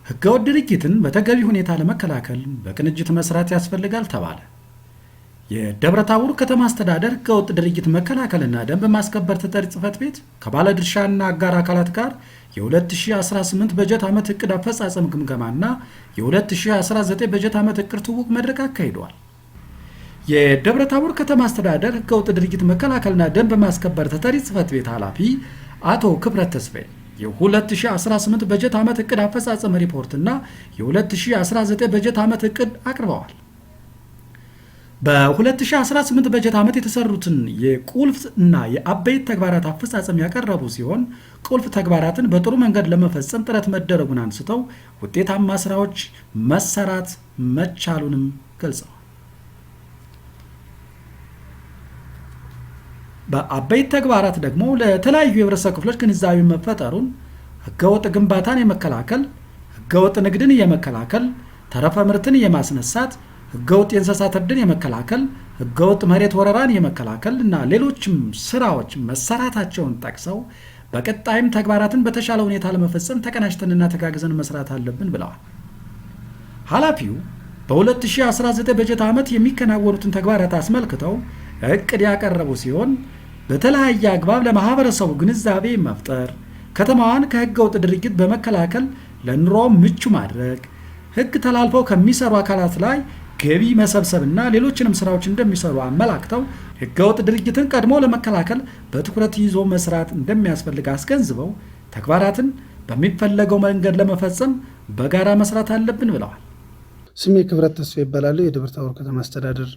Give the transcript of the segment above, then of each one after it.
ህገወጥ ድርጊትን በተገቢ ሁኔታ ለመከላከል በቅንጅት መስራት ያስፈልጋል ተባለ። የደብረታቦር ከተማ አስተዳደር ህገወጥ ድርጊት መከላከልና ደንብ ማስከበር ተጠሪ ጽሕፈት ቤት ከባለድርሻና አጋር አካላት ጋር የ2018 በጀት ዓመት እቅድ አፈጻጸም ግምገማና የ2019 በጀት ዓመት እቅድ ትውውቅ መድረክ አካሂደዋል። የደብረታቦር ከተማ አስተዳደር ህገወጥ ድርጊት መከላከልና ደንብ ማስከበር ተጠሪ ጽሕፈት ቤት ኃላፊ አቶ ክብረት ተስፋዬ የ2018 በጀት ዓመት እቅድ አፈጻጸም ሪፖርትና የ2019 በጀት ዓመት እቅድ አቅርበዋል። በ2018 በጀት ዓመት የተሰሩትን የቁልፍ እና የአበይት ተግባራት አፈጻጸም ያቀረቡ ሲሆን ቁልፍ ተግባራትን በጥሩ መንገድ ለመፈጸም ጥረት መደረጉን አንስተው ውጤታማ ስራዎች መሰራት መቻሉንም ገልጸዋል። በአበይት ተግባራት ደግሞ ለተለያዩ የህብረተሰብ ክፍሎች ግንዛቤ መፈጠሩን፣ ህገወጥ ግንባታን የመከላከል፣ ህገወጥ ንግድን የመከላከል፣ ተረፈ ምርትን የማስነሳት፣ ህገወጥ የእንስሳት እርድን የመከላከል፣ ህገወጥ መሬት ወረራን የመከላከል እና ሌሎችም ስራዎች መሰራታቸውን ጠቅሰው በቀጣይም ተግባራትን በተሻለ ሁኔታ ለመፈጸም ተቀናጅተንና ተጋግዘን መስራት አለብን ብለዋል። ኃላፊው በ2019 በጀት ዓመት የሚከናወኑትን ተግባራት አስመልክተው እቅድ ያቀረቡ ሲሆን በተለያየ አግባብ ለማህበረሰቡ ግንዛቤ መፍጠር፣ ከተማዋን ከህገወጥ ድርጊት በመከላከል ለኑሮ ምቹ ማድረግ፣ ህግ ተላልፈው ከሚሰሩ አካላት ላይ ገቢ መሰብሰብና ሌሎችንም ስራዎች እንደሚሰሩ አመላክተው ህገወጥ ድርጊትን ቀድሞ ለመከላከል በትኩረት ይዞ መስራት እንደሚያስፈልግ አስገንዝበው ተግባራትን በሚፈለገው መንገድ ለመፈጸም በጋራ መስራት አለብን ብለዋል። ስሜ ክብረት ተስፋዬ ይባላል። የደብረታቦር ከተማ አስተዳደር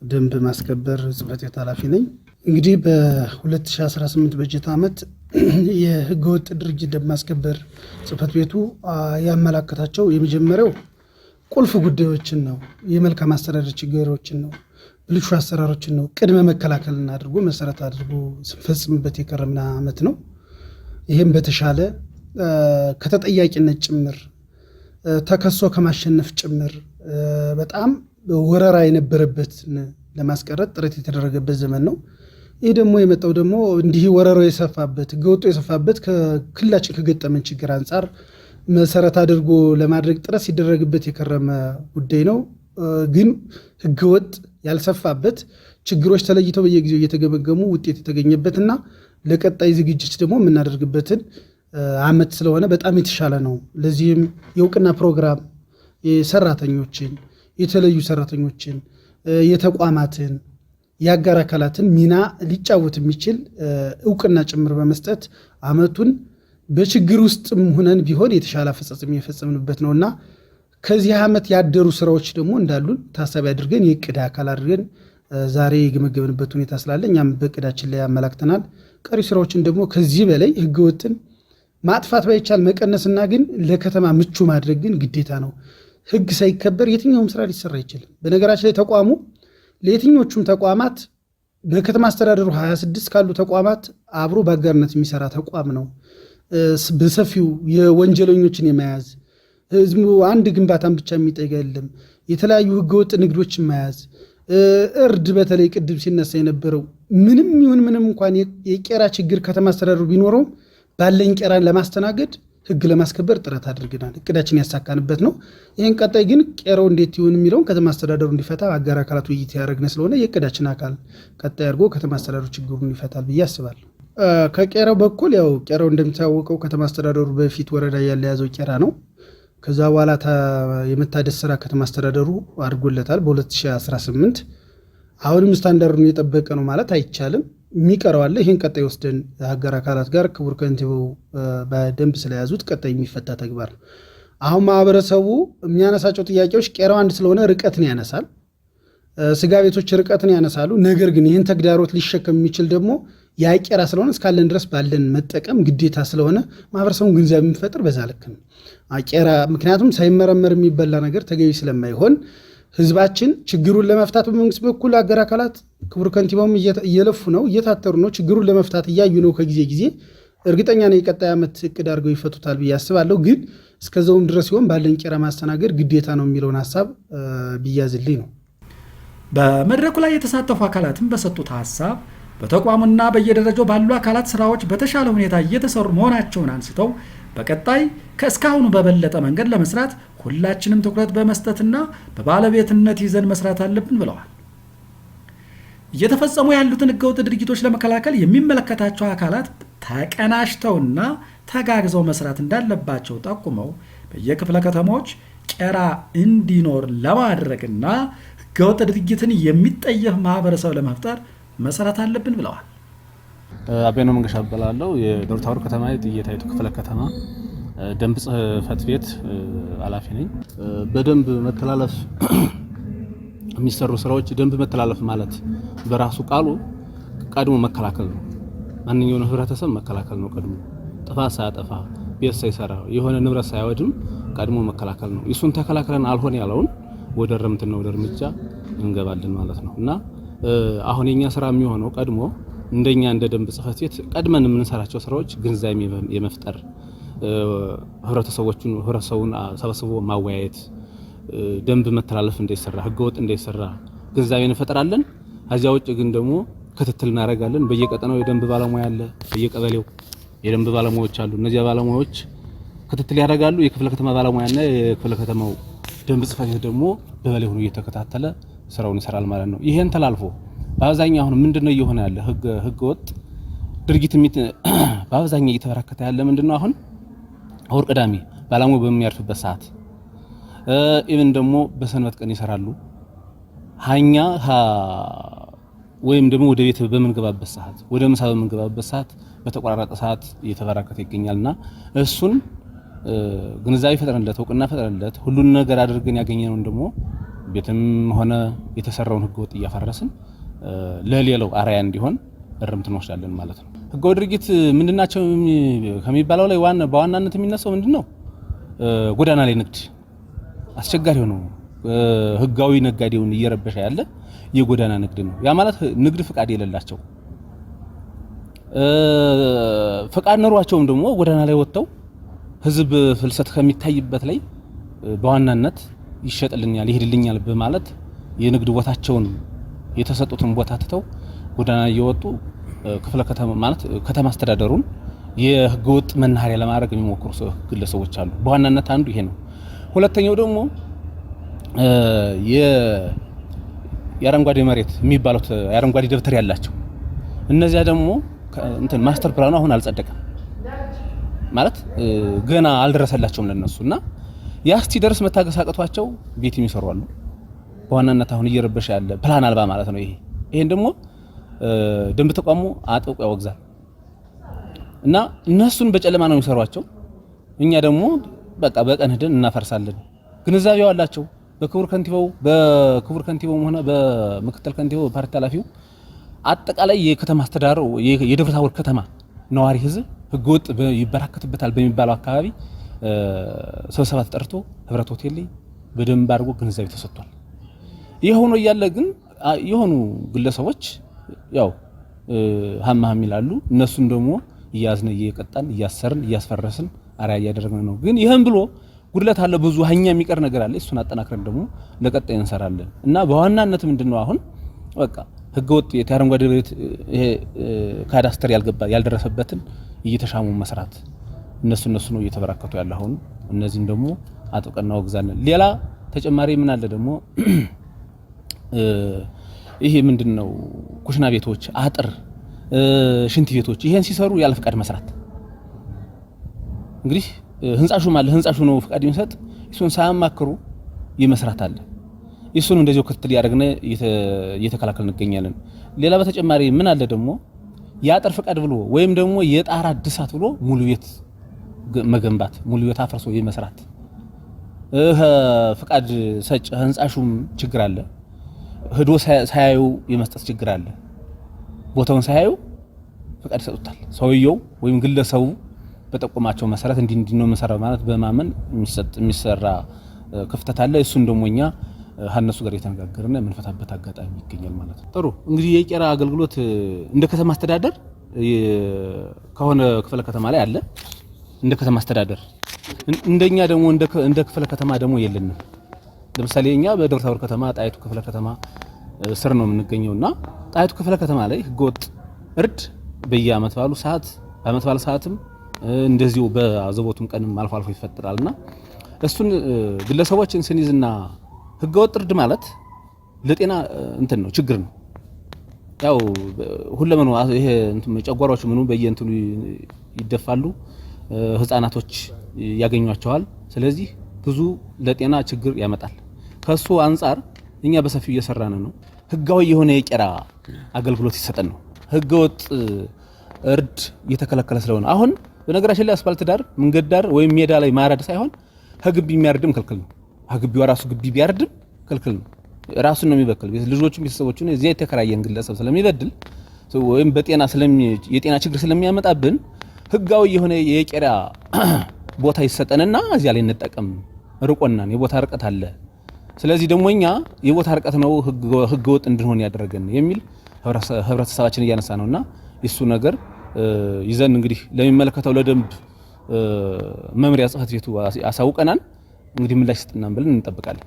ደንብ ማስከበር ጽሕፈት ቤት ኃላፊ ነኝ። እንግዲህ በ2018 በጀት ዓመት የህገወጥ ድርጊት ደንብ ማስከበር ጽሕፈት ቤቱ ያመላከታቸው የመጀመሪያው ቁልፍ ጉዳዮችን ነው። የመልካም አስተዳደር ችግሮችን ነው፣ ብልሹ አሰራሮችን ነው ቅድመ መከላከልና አድርጎ መሰረት አድርጎ ስንፈጽምበት የከረምና ዓመት ነው። ይህም በተሻለ ከተጠያቂነት ጭምር ተከሶ ከማሸነፍ ጭምር በጣም ወረራ የነበረበትን ለማስቀረት ጥረት የተደረገበት ዘመን ነው። ይህ ደግሞ የመጣው ደግሞ እንዲህ ወረራው የሰፋበት ህገወጡ የሰፋበት ከክልላችን ከገጠመን ችግር አንጻር መሰረት አድርጎ ለማድረግ ጥረት ሲደረግበት የከረመ ጉዳይ ነው። ግን ህገወጥ ያልሰፋበት ችግሮች ተለይተው በየጊዜው እየተገመገሙ ውጤት የተገኘበትና ለቀጣይ ዝግጅት ደግሞ የምናደርግበትን ዓመት ስለሆነ በጣም የተሻለ ነው። ለዚህም የእውቅና ፕሮግራም የሰራተኞችን የተለዩ ሰራተኞችን የተቋማትን የአጋር አካላትን ሚና ሊጫወት የሚችል እውቅና ጭምር በመስጠት ዓመቱን በችግር ውስጥም ሆነን ቢሆን የተሻለ አፈጻጸም የፈጸምንበት ነውና ከዚህ ዓመት ያደሩ ስራዎች ደግሞ እንዳሉን ታሳቢ አድርገን የእቅድ አካል አድርገን ዛሬ የገመገምንበት ሁኔታ ስላለ እኛም በእቅዳችን ላይ ያመላክተናል። ቀሪ ስራዎችን ደግሞ ከዚህ በላይ ህገወጥን ማጥፋት ባይቻል መቀነስና ግን ለከተማ ምቹ ማድረግ ግን ግዴታ ነው። ህግ ሳይከበር የትኛውም ስራ ሊሰራ አይችልም። በነገራችን ላይ ተቋሙ ለየትኞቹም ተቋማት በከተማ አስተዳደሩ 26 ካሉ ተቋማት አብሮ በአጋርነት የሚሰራ ተቋም ነው። በሰፊው የወንጀለኞችን የመያዝ ህዝቡ አንድ ግንባታን ብቻ የሚጠይቅ አይደለም። የተለያዩ ህገወጥ ንግዶችን መያዝ፣ እርድ በተለይ ቅድም ሲነሳ የነበረው ምንም ይሁን ምንም እንኳን የቄራ ችግር ከተማ አስተዳደሩ ቢኖረው ባለን ቄራን ለማስተናገድ ህግ ለማስከበር ጥረት አድርገናል። እቅዳችን ያሳካንበት ነው። ይህን ቀጣይ ግን ቄራው እንዴት ይሁን የሚለውን ከተማ አስተዳደሩ እንዲፈታ አጋር አካላት ውይይት ያደረግነ ስለሆነ የእቅዳችን አካል ቀጣይ አድርጎ ከተማ አስተዳደሩ ችግሩን ይፈታል ብዬ አስባለሁ። ከቄራው በኩል ያው ቄራው እንደሚታወቀው ከተማ አስተዳደሩ በፊት ወረዳ ያለ ያዘው ቄራ ነው። ከዛ በኋላ የመታደስ ስራ ከተማ አስተዳደሩ አድርጎለታል በ2018። አሁንም ስታንዳርዱን የጠበቀ ነው ማለት አይቻልም። የሚቀረው አለ። ይህን ቀጣይ ወስደን አጋር አካላት ጋር ክቡር ከንቲባው በደንብ ስለያዙት ቀጣይ የሚፈታ ተግባር ነው። አሁን ማህበረሰቡ የሚያነሳቸው ጥያቄዎች ቄራው አንድ ስለሆነ ርቀትን ያነሳል፣ ስጋ ቤቶች ርቀትን ያነሳሉ። ነገር ግን ይህን ተግዳሮት ሊሸከም የሚችል ደግሞ ያ ቄራ ስለሆነ እስካለን ድረስ ባለን መጠቀም ግዴታ ስለሆነ ማህበረሰቡን ግንዛቤ የሚፈጥር በዛ ልክ ነው ቄራ። ምክንያቱም ሳይመረመር የሚበላ ነገር ተገቢ ስለማይሆን ህዝባችን ችግሩን ለመፍታት በመንግስት በኩል አጋር አካላት ክቡር ከንቲባውም እየለፉ ነው፣ እየታተሩ ነው፣ ችግሩን ለመፍታት እያዩ ነው ከጊዜ ጊዜ። እርግጠኛ ነኝ የቀጣይ ዓመት እቅድ አድርገው ይፈቱታል ብዬ አስባለሁ። ግን እስከዛውም ድረስ ሲሆን ባለን ቄራ ማስተናገድ ግዴታ ነው የሚለውን ሀሳብ ቢያዝልኝ ነው። በመድረኩ ላይ የተሳተፉ አካላትም በሰጡት ሀሳብ በተቋሙና በየደረጃው ባሉ አካላት ስራዎች በተሻለ ሁኔታ እየተሰሩ መሆናቸውን አንስተው በቀጣይ ከእስካሁኑ በበለጠ መንገድ ለመስራት ሁላችንም ትኩረት በመስጠትና በባለቤትነት ይዘን መስራት አለብን ብለዋል። እየተፈጸሙ ያሉትን ህገወጥ ድርጊቶች ለመከላከል የሚመለከታቸው አካላት ተቀናጅተውና ተጋግዘው መስራት እንዳለባቸው ጠቁመው በየክፍለ ከተሞች ቄራ እንዲኖር ለማድረግና ህገወጥ ድርጊትን የሚጠየፍ ማህበረሰብ ለመፍጠር መስራት አለብን ብለዋል። አቤኖ መንገሻ እባላለሁ። የደብረ ታቦር ከተማ የጥየታይቱ ክፍለ ከተማ ደንብ ጽሕፈት ቤት ኃላፊ ነኝ። በደንብ መተላለፍ የሚሰሩ ስራዎች ደንብ መተላለፍ ማለት በራሱ ቃሉ ቀድሞ መከላከል ነው። ማንኛውም ህብረተሰብ መከላከል ነው። ቀድሞ ጥፋት ሳያጠፋ ቤት ሳይሰራ የሆነ ንብረት ሳይወድም ቀድሞ መከላከል ነው። እሱን ተከላክለን አልሆነ ያለውን ወደ እርምትና ወደ እርምጃ እንገባለን ማለት ነው እና አሁን የኛ ስራ የሚሆነው ቀድሞ እንደኛ እንደ ደንብ ጽሕፈት ቤት ቀድመን የምንሰራቸው ስራዎች ግንዛቤ የመፍጠር ህብረተሰቡን ሰብስቦ ማወያየት፣ ደንብ መተላለፍ እንዳይሰራ፣ ህገወጥ እንዳይሰራ ግንዛቤ እንፈጥራለን። ከዚያ ውጭ ግን ደግሞ ክትትል እናደርጋለን። በየቀጠናው የደንብ ባለሙያ አለ፣ በየቀበሌው የደንብ ባለሙያዎች አሉ። እነዚያ ባለሙያዎች ክትትል ያደርጋሉ። የክፍለ ከተማ ባለሙያና የክፍለ ከተማው ደንብ ጽሕፈት ቤት ደግሞ በበላይ ሆኖ እየተከታተለ ስራውን ይሰራል ማለት ነው። ይሄን ተላልፎ በአብዛኛው አሁን ምንድነው እየሆነ ያለ ህገወጥ ድርጊት በአብዛኛው እየተበራከተ ያለ ምንድነው አሁን እሁድ ቅዳሜ ባለሙያው በሚያርፍበት ሰዓት ኢቭን ደግሞ በሰንበት ቀን ይሰራሉ። ወይም ደግሞ ወደ ቤት በምንገባበት ሰዓት ወደ ምሳ በምንገባበት ሰዓት በተቆራረጠ ሰዓት እየተበራከተ ይገኛልና እሱን ግንዛቤ ፈጥረንለት እውቅና ፈጥረንለት ሁሉን ነገር አድርገን ያገኘነውን ደግሞ ቤትም ሆነ የተሰራውን ህገወጥ እያፈረስን ለሌላው አርአያ እንዲሆን እርምት እንወስዳለን ማለት ነው። ህገወጥ ድርጊት ምንድናቸው ከሚባለው ላይ በዋናነት የሚነሳው ምንድነው? ጎዳና ላይ ንግድ አስቸጋሪ ነው። ህጋዊ ነጋዴውን እየረበሸ ያለ የጎዳና ንግድ ነው። ያ ማለት ንግድ ፍቃድ የሌላቸው ፍቃድ ኖሯቸውም ደግሞ ጎዳና ላይ ወጥተው ህዝብ ፍልሰት ከሚታይበት ላይ በዋናነት ይሸጥልኛል ይሄድልኛል በማለት የንግድ ቦታቸውን የተሰጡትን ቦታ ትተው ጎዳና እየወጡ ክፍለ ከተማ ማለት ከተማ አስተዳደሩን የህገወጥ መናኸሪያ ለማድረግ የሚሞክሩ ግለሰቦች አሉ። በዋናነት አንዱ ይሄ ነው። ሁለተኛው ደግሞ የአረንጓዴ መሬት የሚባሉት የአረንጓዴ ደብተር ያላቸው እነዚያ ደግሞ ማስተር ፕላኑ አሁን አልጸደቀም ማለት ገና አልደረሰላቸውም ለነሱና ያስቲ ደርስ መታገስ አቅቷቸው ቤት የሚሰሩ አሉ። በዋናነት አሁን እየረበሸ ያለ ፕላን አልባ ማለት ነው። ይሄን ደግሞ ደንብ ተቋሙ አጥብቆ ያወግዛል እና እነሱን በጨለማ ነው የሚሰሯቸው። እኛ ደግሞ በቃ በቀን ሄደን እናፈርሳለን። ግንዛቤው አላቸው። በክቡር ከንቲባውም ሆነ በምክትል ከንቲባው ፓርቲ ኃላፊው አጠቃላይ የከተማ አስተዳደሩ የደብረ ታቦር ከተማ ነዋሪ ህዝብ ህገወጥ ይበራከትበታል በሚባለው አካባቢ ስብሰባ ተጠርቶ ህብረት ሆቴል ላይ በደንብ አድርጎ ግንዛቤ ተሰጥቷል። ይሄ ሆኖ እያለ ግን የሆኑ ግለሰቦች ያው ሀማም ይላሉ። እነሱን ደግሞ እያዝነ እየቀጣን እያሰርን እያስፈረስን አሪያ እያደረግን ነው። ግን ይሄን ብሎ ጉድለት አለ፣ ብዙ ሀኛ የሚቀር ነገር አለ። እሱን አጠናክረን ደግሞ ለቀጣይ እንሰራለን እና በዋናነት ምንድነው አሁን በቃ ህገወጥ የአረንጓዴ መሬት ይሄ ካዳስተር ያልደረሰበትን እየተሻሙ መስራት እነሱ ነው እየተበራከቱ ያለ። አሁን እነዚህን ደግሞ አጥብቀን ወግዛለን። ሌላ ተጨማሪ ምን አለ ደግሞ ይሄ ምንድነው ኩሽና ቤቶች፣ አጥር፣ ሽንት ቤቶች ይሄን ሲሰሩ ያለ ፍቃድ መስራት። እንግዲህ ህንጻሹ ነው ፍቃድ የሚሰጥ እሱን ሳያማክሩ ይመስራት አለ። እሱን እንደዚሁ ክትትል ያደረግነ እየተከላከልን እንገኛለን። ሌላ በተጨማሪ ምን አለ ደግሞ የአጥር ፍቃድ ብሎ ወይም ደግሞ የጣራ እድሳት ብሎ ሙሉ ቤት መገንባት፣ ሙሉ ቤት አፍርሶ የመስራት ፍቃድ ሰጭ ህንጻሹም ችግር አለ። ህዶ ሳያዩ የመስጠት ችግር አለ። ቦታውን ሳያዩ ፍቃድ ይሰጡታል። ሰውየው ወይም ግለሰቡ በጠቆማቸው መሰረት እንዲህ ነው መሰረት ማለት በማመን የሚሰራ ክፍተት አለ። እሱን ደግሞ እኛ ሀነሱ ጋር የተነጋገርና የምንፈታበት አጋጣሚ ይገኛል ማለት ነው። ጥሩ እንግዲህ የቄራ አገልግሎት እንደ ከተማ አስተዳደር ከሆነ ክፍለ ከተማ ላይ አለ። እንደ ከተማ አስተዳደር እንደኛ ደግሞ እንደ ክፍለ ከተማ ደግሞ የለንም። ለምሳሌ እኛ በደብረ ታቦር ከተማ ጣይቱ ክፍለ ከተማ ስር ነው የምንገኘውና ጣይቱ ክፍለ ከተማ ላይ ህገወጥ እርድ በየአመት ባሉ ሰዓት በአመት ባለ ሰዓትም እንደዚሁ በአዘቦቱም ቀንም አልፎ አልፎ ይፈጠራልና እሱን ግለሰቦችን ስንይዝና ህገወጥ እርድ ማለት ለጤና እንትን ነው ችግር ነው። ያው ሁለመኑ ይሄ እንትን ጨጓራዎች ምኑ በየእንትኑ ይደፋሉ፣ ህፃናቶች ያገኟቸዋል። ስለዚህ ብዙ ለጤና ችግር ያመጣል። ከሱ አንፃር እኛ በሰፊው እየሰራን ነው። ህጋዊ የሆነ የቄራ አገልግሎት ይሰጠን ነው። ህገወጥ እርድ እየተከለከለ ስለሆነ አሁን በነገራችን ላይ አስፋልት ዳር መንገድ ዳር ወይም ሜዳ ላይ ማረድ ሳይሆን ከግቢ የሚያርድም ክልክል ነው። ከግቢው ራሱ ግቢ ቢያርድም ክልክል ነው። ራሱን ነው የሚበክል። ልጆቹም ቤተሰቦቹን እዚያ የተከራየን ግለሰብ ስለሚበድል ወይም የጤና ችግር ስለሚያመጣብን ህጋዊ የሆነ የቄራ ቦታ ይሰጠንና እዚያ ላይ እንጠቀም። ርቆናን የቦታ ርቀት አለ። ስለዚህ ደግሞ እኛ የቦታ ርቀት ነው ህገወጥ እንድንሆን ያደረገን የሚል ህብረተሰባችን እያነሳ ነውና እሱ ነገር ይዘን እንግዲህ ለሚመለከተው ለደንብ መምሪያ ጽህፈት ቤቱ አሳውቀናል። እንግዲህ ምላሽ ይሰጥናል ብለን እንጠብቃለን።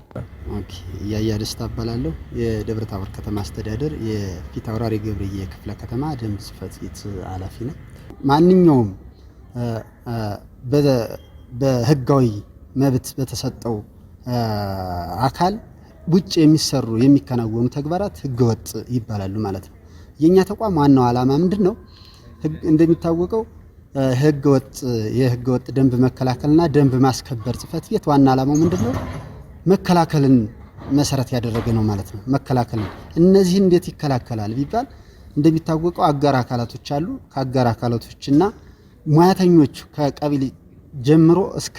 ኦኬ ያያ ደስታ እባላለሁ። የደብረ ታቦር ከተማ አስተዳደር የፊት አውራሪ ገብርዬ ክፍለ ከተማ ደንብ ጽህፈት ቤት ኃላፊ ነኝ። ማንኛውም በህጋዊ መብት በተሰጠው አካል ውጭ የሚከናወኑ ተግባራት ህገወጥ ይባላሉ ማለት ነው። የኛ ተቋም ዋናው ዓላማ ምንድነው? እንደሚታወቀው የህገወጥ ደንብ መከላከልና ደንብ ማስከበር ጽህፈት ቤት ዋና ዓላማው ምንድነው? መከላከልን መሰረት ያደረገ ነው ማለት ነው። መከላከልን እነዚህ እንዴት ይከላከላል ቢባል እንደሚታወቀው አጋር አካላቶች አሉ። ከአጋር አካላቶችና ሙያተኞች ከቀበሌ ጀምሮ እስከ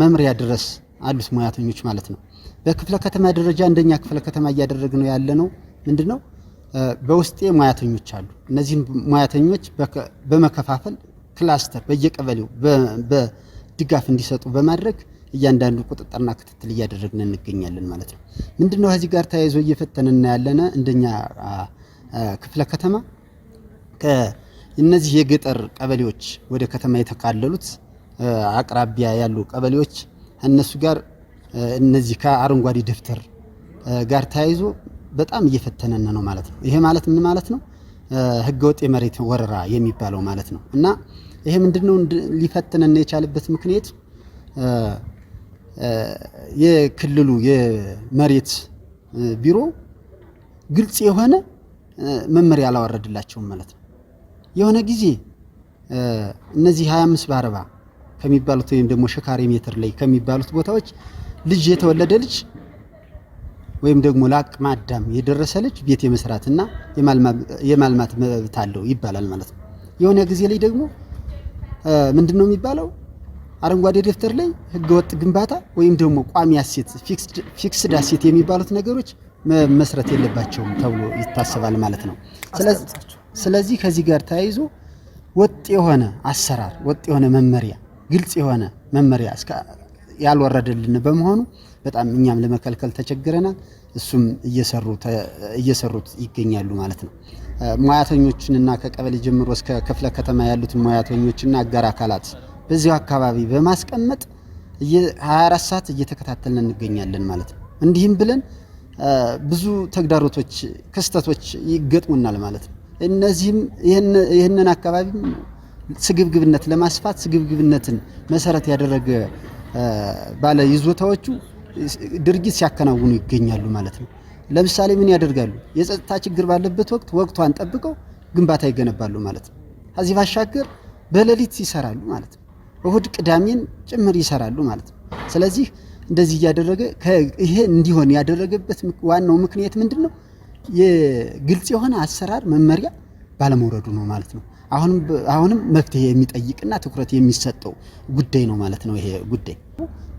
መምሪያ ድረስ አሉት ሙያተኞች ማለት ነው። በክፍለ ከተማ ደረጃ እንደኛ ክፍለ ከተማ እያደረግነው ያለነው ምንድነው? በውስጤ ሙያተኞች አሉ። እነዚህን ሙያተኞች በመከፋፈል ክላስተር በየቀበሌው በድጋፍ እንዲሰጡ በማድረግ እያንዳንዱ ቁጥጥርና ክትትል እያደረግን እንገኛለን ማለት ነው። ምንድነው ከዚህ ጋር ተያይዞ እየፈተነና ያለነ እንደኛ ክፍለ ከተማ እነዚህ የገጠር ቀበሌዎች ወደ ከተማ የተካለሉት አቅራቢያ ያሉ ቀበሌዎች እነሱ ጋር እነዚህ ከአረንጓዴ ደብተር ጋር ተያይዞ በጣም እየፈተነን ነው ማለት ነው። ይሄ ማለት ምን ማለት ነው? ህገወጥ የመሬት ወረራ የሚባለው ማለት ነው። እና ይሄ ምንድነው ሊፈተነን የቻለበት ምክንያት የክልሉ የመሬት ቢሮ ግልጽ የሆነ መመሪያ አላወረደላቸውም ማለት ነው። የሆነ ጊዜ እነዚህ 25 በ40 ከሚባሉት ወይም ደግሞ ሸካሬ ሜትር ላይ ከሚባሉት ቦታዎች ልጅ የተወለደ ልጅ ወይም ደግሞ ለአቅመ አዳም የደረሰ ልጅ ቤት የመስራትና የማልማት መብት አለው ይባላል ማለት ነው። የሆነ ጊዜ ላይ ደግሞ ምንድነው የሚባለው? አረንጓዴ ደብተር ላይ ህገወጥ ግንባታ ወይም ደግሞ ቋሚ አሴት ፊክስድ አሴት የሚባሉት ነገሮች መስረት የለባቸውም ተብሎ ይታሰባል ማለት ነው። ስለዚህ ከዚህ ጋር ተያይዞ ወጥ የሆነ አሰራር፣ ወጥ የሆነ መመሪያ፣ ግልጽ የሆነ መመሪያ ያልወረደልን በመሆኑ በጣም እኛም ለመከልከል ተቸግረናል። እሱም እየሰሩት ይገኛሉ ማለት ነው። ሙያተኞችንና ከቀበሌ ጀምሮ እስከ ክፍለ ከተማ ያሉትን ሙያተኞችና አጋር አካላት በዚሁ አካባቢ በማስቀመጥ 24 ሰዓት እየተከታተልን እንገኛለን ማለት ነው። እንዲህም ብለን ብዙ ተግዳሮቶች፣ ክስተቶች ይገጥሙናል ማለት ነው። እነዚህም ይህንን አካባቢ ስግብግብነት ለማስፋት ስግብግብነትን መሰረት ያደረገ ባለ ይዞታዎቹ ድርጊት ሲያከናውኑ ይገኛሉ ማለት ነው። ለምሳሌ ምን ያደርጋሉ? የጸጥታ ችግር ባለበት ወቅቷን ጠብቀው ግንባታ ይገነባሉ ማለት ነው። ከዚህ ባሻገር በሌሊት ይሰራሉ ማለት ነው። እሁድ ቅዳሜን ጭምር ይሰራሉ ማለት ነው። ስለዚህ እንደዚህ እያደረገ ይሄ እንዲሆን ያደረገበት ዋናው ምክንያት ምንድነው? የግልጽ የሆነ አሰራር መመሪያ ባለመውረዱ ነው ማለት ነው። አሁንም መፍትሄ የሚጠይቅና ትኩረት የሚሰጠው ጉዳይ ነው ማለት ነው። ይሄ ጉዳይ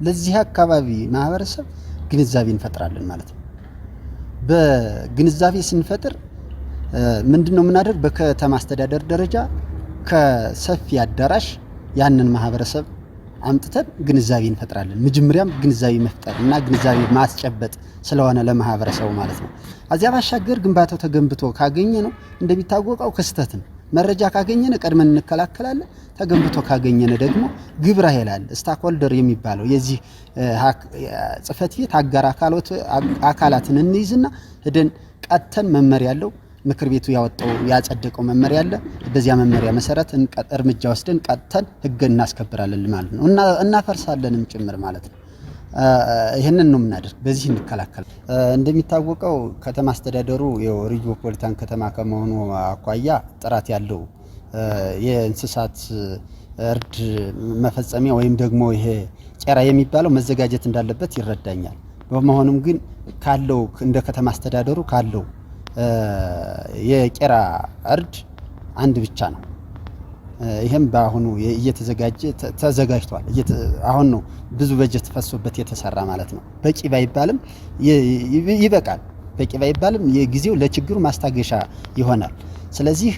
ለዚህ አካባቢ ማህበረሰብ ግንዛቤ እንፈጥራለን ማለት ነው። በግንዛቤ ስንፈጥር ምንድነው የምናደርግ? በከተማ አስተዳደር ደረጃ ከሰፊ አዳራሽ ያንን ማህበረሰብ አምጥተን ግንዛቤ እንፈጥራለን። መጀመሪያም ግንዛቤ መፍጠር እና ግንዛቤ ማስጨበጥ ስለሆነ ለማህበረሰቡ ማለት ነው። አዚያ ባሻገር ግንባታው ተገንብቶ ካገኘ ነው እንደሚታወቀው ክስተት ነው። መረጃ ካገኘን ቀድመን እንከላከላለን። ተገንብቶ ካገኘን ደግሞ ግብረ ኃይል አለ። ስታክሆልደር የሚባለው የዚህ ጽህፈት ቤት አጋር አካላትን እንይዝና ሄደን ቀጥተን መመሪያ ያለው ምክር ቤቱ ያጸደቀው መመሪያ አለ። በዚያ መመሪያ መሰረት እርምጃ ወስደን ቀጥተን ህግ እናስከብራለን ማለት ነው። እናፈርሳለንም ጭምር ማለት ነው። ይሄንን ነው የምናደርግ። በዚህ እንከላከል። እንደሚታወቀው ከተማ አስተዳደሩ የሪጂኦፖሊታን ከተማ ከመሆኑ አኳያ ጥራት ያለው የእንስሳት እርድ መፈጸሚያ ወይም ደግሞ ይሄ ቄራ የሚባለው መዘጋጀት እንዳለበት ይረዳኛል። በመሆኑም ግን ካለው እንደ ከተማ አስተዳደሩ ካለው የቄራ እርድ አንድ ብቻ ነው። ይሄም በአሁኑ እየተዘጋጀ ተዘጋጅቷል። አሁን ነው ብዙ በጀት ፈሶበት የተሰራ ማለት ነው። በቂ ባይባልም ይበቃል። በቂ ባይባልም የጊዜው ለችግሩ ማስታገሻ ይሆናል። ስለዚህ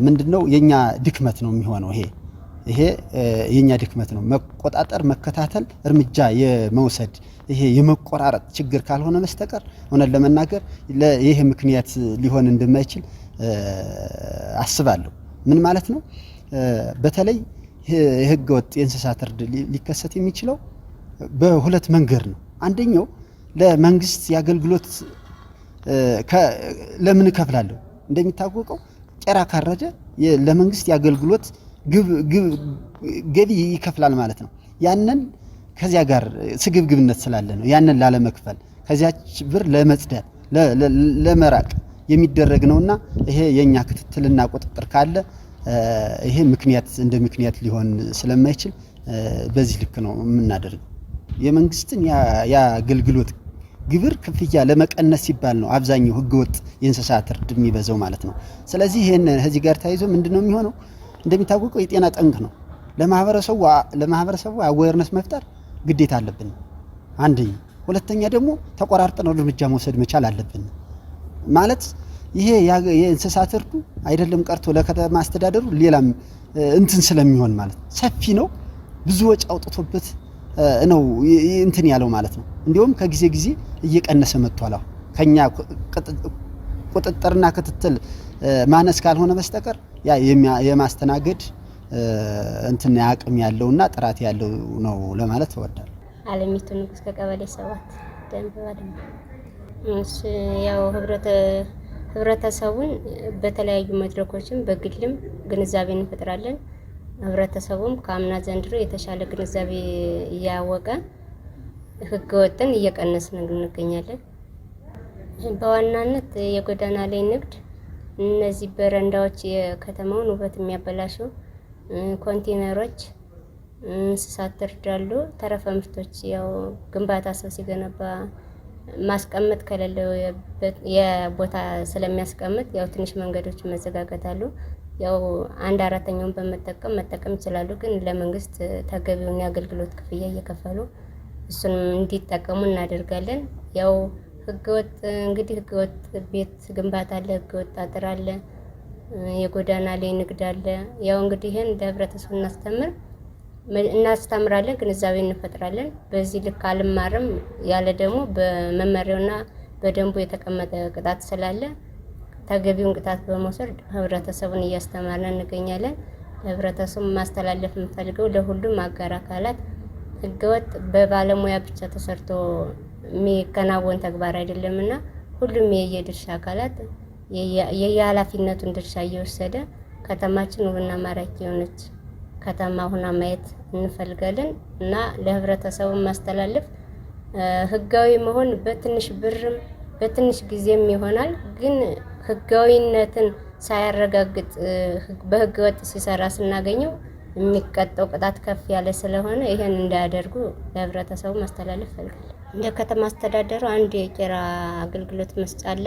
ምንድነው የኛ ድክመት ነው የሚሆነው። ይሄ የኛ ድክመት ነው። መቆጣጠር፣ መከታተል፣ እርምጃ የመውሰድ ይሄ የመቆራረጥ ችግር ካልሆነ በስተቀር ሆነ ለመናገር ይሄ ምክንያት ሊሆን እንደማይችል አስባለሁ። ምን ማለት ነው? በተለይ የህገ ወጥ የእንስሳት እርድ ሊከሰት የሚችለው በሁለት መንገድ ነው። አንደኛው ለመንግስት የአገልግሎት ለምን እከፍላለሁ? እንደሚታወቀው ቄራ ካረደ ለመንግስት የአገልግሎት ገቢ ይከፍላል ማለት ነው። ያንን ከዚያ ጋር ስግብግብነት ስላለ ነው ያንን ላለመክፈል ከዚያች ብር ለመጽዳት ለመራቅ የሚደረግ ነውና ይሄ የኛ ክትትልና ቁጥጥር ካለ ይሄ እንደ ምክንያት ሊሆን ስለማይችል በዚህ ልክ ነው የምናደርገው። የመንግስትን የአገልግሎት ግብር ክፍያ ለመቀነስ ሲባል ነው አብዛኛው ህገወጥ የእንስሳት እርድ የሚበዛው ማለት ነው። ስለዚህ ይሄን ከዚህ ጋር ተያይዞ ምንድነው የሚሆነው? እንደሚታወቀው የጤና ጠንቅ ነው። ለማህበረሰቡ አዌርነስ መፍጠር ግዴታ አለብን አንደኛ። ሁለተኛ ደግሞ ተቆራርጠን እርምጃ መውሰድ መቻል አለብን ማለት ይሄ የእንስሳት እርዱ አይደለም ቀርቶ ለከተማ አስተዳደሩ ሌላም እንትን ስለሚሆን ማለት ሰፊ ነው። ብዙ ወጪ አውጥቶበት ነው እንትን ያለው ማለት ነው። እንዲሁም ከጊዜ ጊዜ እየቀነሰ መጥቷል። አሁን ከኛ ቁጥጥርና ክትትል ማነስ ካልሆነ በስተቀር ያ የማስተናገድ እንትን አቅም ያለውና ጥራት ያለው ነው ለማለት እወዳለሁ። አለሚቱ ንጉስ ከቀበሌ 7 ደንብ ባደም ያው ህብረተሰቡን በተለያዩ መድረኮችም በግልም ግንዛቤ እንፈጥራለን። ህብረተሰቡም ከአምና ዘንድሮ የተሻለ ግንዛቤ እያወቀ ህገወጥን እየቀነስን እንገኛለን። በዋናነት የጎዳና ላይ ንግድ እነዚህ በረንዳዎች የከተማውን ውበት የሚያበላሹ ኮንቴነሮች፣ እንስሳት እርዳሉ፣ ተረፈ ምርቶች ያው ግንባታ ሰው ሲገነባ ማስቀመጥ ከሌለው የቦታ ስለሚያስቀምጥ ያው ትንሽ መንገዶች መዘጋጋታሉ። ያው 1/4ኛውን መጠቀም ይችላሉ። ግን ለመንግስት ተገቢውን የአገልግሎት ክፍያ እየከፈሉ እሱን እንዲጠቀሙ እናደርጋለን። ያው ህገወጥ ቤት ግንባታ አለ፣ ህገወጥ አጥር አለ፣ የጎዳና ላይ ንግድ አለ። ያው እንግዲህ ይሄን ለህብረተሰቡ እናስተምራለን፣ ግንዛቤ እንፈጥራለን። በዚህ ልክ አልማርም ያለ ደግሞ በመመሪያውና በደንቡ የተቀመጠ ቅጣት ስላለ ተገቢውን ቅጣት በመውሰድ ህብረተሰቡን እያስተማርን እንገኛለን። ለህብረተሰቡ ማስተላለፍ የምፈልገው ለሁሉም አጋር አካላት ህገወጥ በባለሙያ ብቻ ተሰርቶ የሚከናወን ተግባር አይደለምና ሁሉም የየድርሻ አካላት የየኃላፊነቱን ድርሻ እየወሰደ ከተማችን ውብና ማራኪ የሆነች ከተማ ሆና ማየት እንፈልጋለን እና ለህብረተሰቡ ማስተላለፍ ህጋዊ መሆን በትንሽ ብርም በትንሽ ጊዜም ይሆናል። ግን ህጋዊነትን ሳያረጋግጥ በህገወጥ ሲሰራ ስናገኘው የሚቀጣው ቅጣት ከፍ ያለ ስለሆነ ይሄን እንዳያደርጉ ለህብረተሰቡ ማስተላለፍ ፈልጋለሁ። እንደ ከተማ አስተዳደሩ አንድ የቄራ አገልግሎት መስጫ አለ።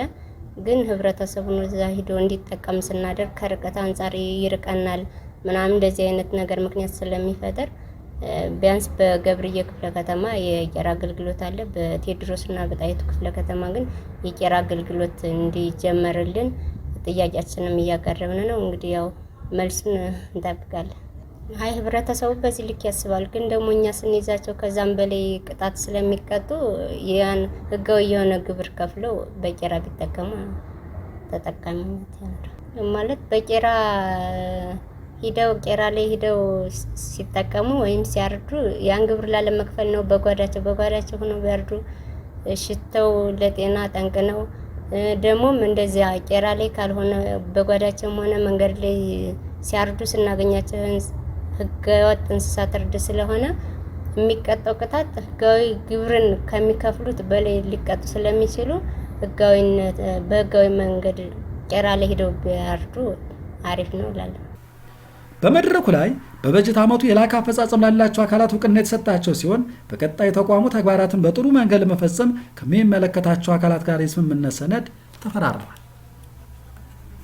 ግን ህብረተሰቡን እዛ ሄዶ እንዲጠቀም ስናደርግ ከርቀት አንጻር ይርቀናል ምናምን እንደዚህ አይነት ነገር ምክንያት ስለሚፈጠር ቢያንስ በገብርዬ ክፍለ ከተማ የቄራ አገልግሎት አለ። በቴዎድሮስና በጣይቱ ክፍለ ከተማ ግን የቄራ አገልግሎት እንዲጀመርልን ጥያቄያችንም እያቀረብን ነው። እንግዲህ ያው መልሱን እንጠብቃለን። ህብረተሰቡ በዚህ ልክ ያስባል። ግን ደግሞ እኛ ስንይዛቸው ከዛም በላይ ቅጣት ስለሚቀጡ ያን ህጋዊ የሆነ ግብር ከፍለው በቄራ ቢጠቀሙ ተጠቃሚነት ያለው ማለት በቄራ ቄራ ላይ ሂደው ሲጠቀሙ ወይም ሲያርዱ ያን ግብር ላለመክፈል ነው። በጓዳቸው ሆነው ቢያርዱ ሽተው ለጤና ጠንቅ ነው። ደግሞም እንደዚያ ቄራ ላይ ካልሆነ በጓዳቸውም ሆነ መንገድ ላይ ሲያርዱ ስናገኛቸው ህገወጥ እንስሳት እርድ ስለሆነ የሚቀጣው ቅጣት ህጋዊ ግብርን ከሚከፍሉት በላይ ሊቀጡ ስለሚችሉ በህጋዊ መንገድ ቄራ ላይ ሄደው ቢያርዱ አሪፍ ነው እላለሁ። በመድረኩ ላይ በበጀት ዓመቱ የላቀ አፈጻጸም ላላቸው አካላት እውቅና የተሰጣቸው ሲሆን በቀጣይ ተቋሙ ተግባራትን በጥሩ መንገድ ለመፈጸም ከሚመለከታቸው አካላት ጋር የስምምነት ሰነድ ተፈራርሟል።